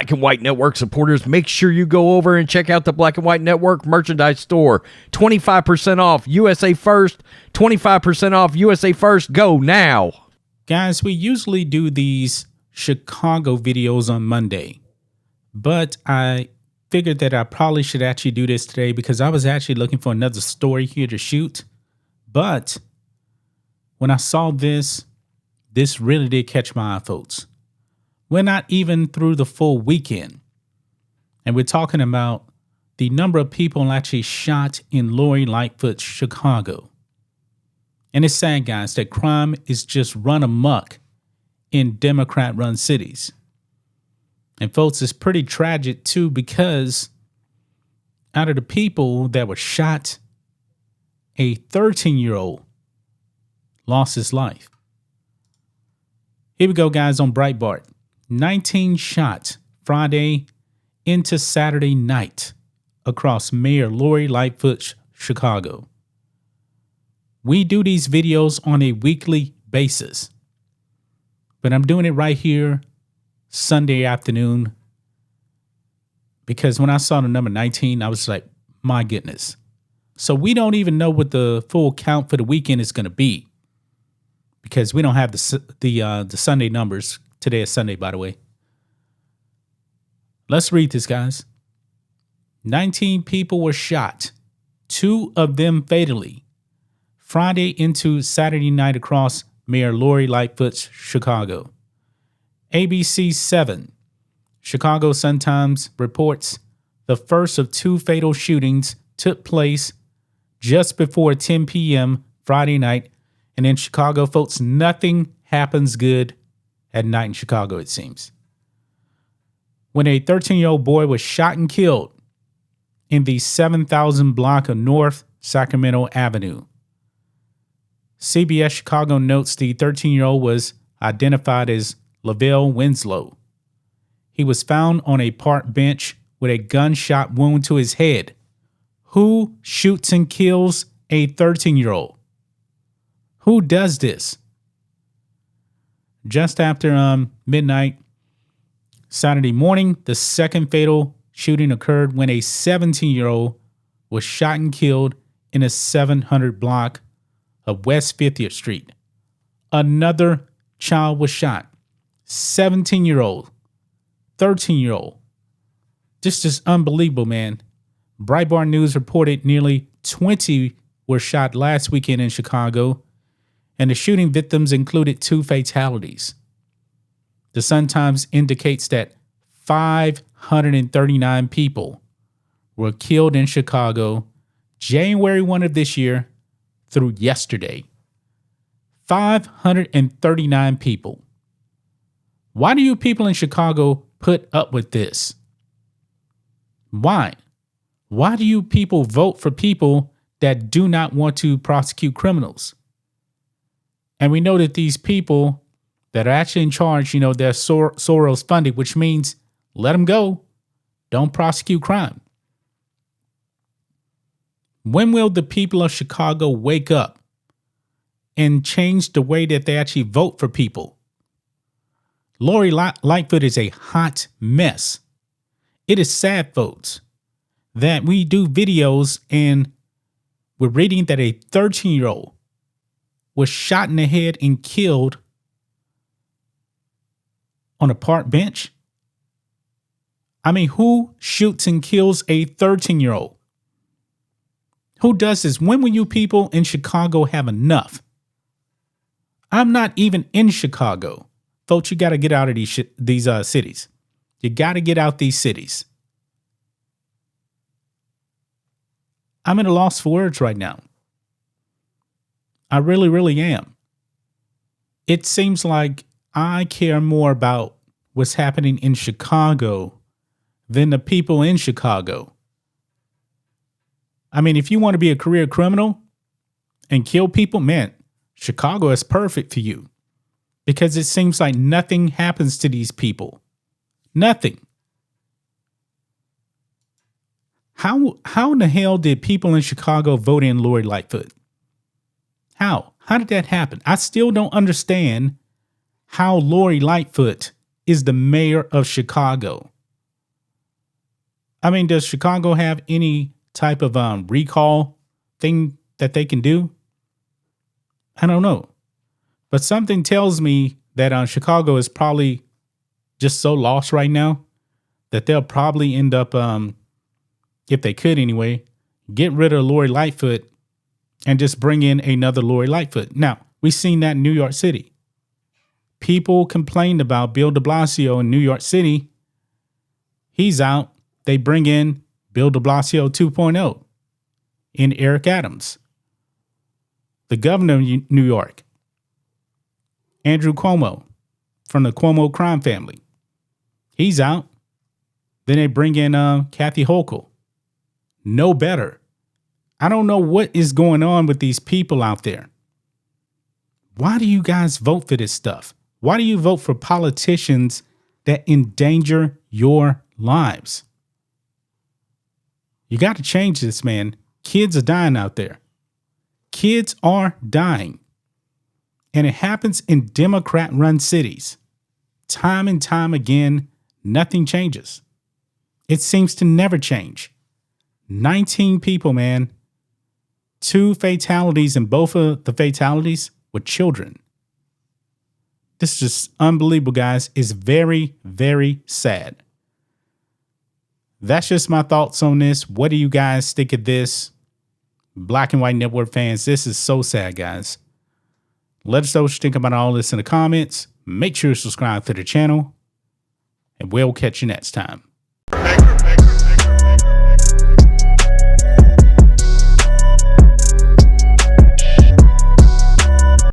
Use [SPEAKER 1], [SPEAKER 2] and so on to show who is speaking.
[SPEAKER 1] Black and White Network supporters, make sure you go over and check out the Black and White Network merchandise store. 25% off USA First. 25% off USA First. Go now.
[SPEAKER 2] Guys, we usually do these Chicago videos on Monday, but I figured that I probably should actually do this today because I was actually looking for another story here to shoot. But when I saw this really did catch my eye, folks. We're not even through the full weekend, and we're talking about the number of people actually shot in Lori Lightfoot, Chicago. And it's sad, guys, that crime is just run amok in Democrat-run cities. And folks, it's pretty tragic too, because out of the people that were shot, a 13-year-old lost his life. Here we go, guys, on Breitbart. 19 shots Friday into Saturday night across Mayor Lori Lightfoot's Chicago. We do these videos on a weekly basis, but I'm doing it right here Sunday afternoon because when I saw the number 19, I was like, my goodness. So we don't even know what the full count for the weekend is going to be because we don't have the Sunday numbers. Today is Sunday, by the way. Let's read this, guys. 19 people were shot, 2 of them fatally, Friday into Saturday night across Mayor Lori Lightfoot's Chicago. ABC 7, Chicago Sun-Times reports the first of 2 fatal shootings took place just before 10 p.m. Friday night. And in Chicago, folks, nothing happens good at night in Chicago, it seems. When a 13-year-old boy was shot and killed in the 7,000 block of North Sacramento Avenue. CBS Chicago notes the 13-year-old was identified as Lavelle Winslow. He was found on a park bench with a gunshot wound to his head. Who shoots and kills a 13-year-old? Who does this? Just after midnight Saturday morning, the second fatal shooting occurred when a 17-year-old was shot and killed in a 700 block of West 50th Street. Another child was shot. 17-year-old, 13-year-old. This is unbelievable, man. Breitbart News reported nearly 20 were shot last weekend in Chicago, and the shooting victims included 2 fatalities. The Sun-Times indicates that 539 people were killed in Chicago January 1 of this year through yesterday. 539 people. Why do you people in Chicago put up with this? Why? Why do you people vote for people that do not want to prosecute criminals? And we know that these people that are actually in charge, they're Soros funded, which means let them go. Don't prosecute crime. When will the people of Chicago wake up and change the way that they actually vote for people? Lori Lightfoot is a hot mess. It is sad, folks, that we do videos and we're reading that a 13-year-old was shot in the head and killed on a park bench. I mean, who shoots and kills a 13-year-old? Who does this? When will you people in Chicago have enough? I'm not even in Chicago. Folks, you got to get out of these cities. You got to get out these cities. I'm at a loss for words right now. I really, really am. It seems like I care more about what's happening in Chicago than the people in Chicago. I mean, if you want to be a career criminal and kill people, man, Chicago is perfect for you because it seems like nothing happens to these people. Nothing. How in the hell did people in Chicago vote in Lori Lightfoot? How? How did that happen? I still don't understand how Lori Lightfoot is the mayor of Chicago. I mean, does Chicago have any type of recall thing that they can do? I don't know. But something tells me that Chicago is probably just so lost right now that they'll probably end up, if they could anyway, get rid of Lori Lightfoot and just bring in another Lori Lightfoot. Now, we've seen that in New York City. People complained about Bill de Blasio in New York City. He's out. They bring in Bill de Blasio 2.0 in Eric Adams. The governor of New York, Andrew Cuomo, from the Cuomo crime family. He's out. Then they bring in Kathy Hochul. No better. I don't know what is going on with these people out there. Why do you guys vote for this stuff? Why do you vote for politicians that endanger your lives? You got to change this, man. Kids are dying out there. Kids are dying. And it happens in Democrat-run cities. Time and time again, nothing changes. It seems to never change. 19 people, man. 2 fatalities, and both of the fatalities were children. This is just unbelievable, guys. It's very, very sad. That's just my thoughts on this. What do you guys think of this? Black and White Network fans, this is so sad, guys. Let us know what you think about all this in the comments. Make sure to subscribe to the channel, and we'll catch you next time.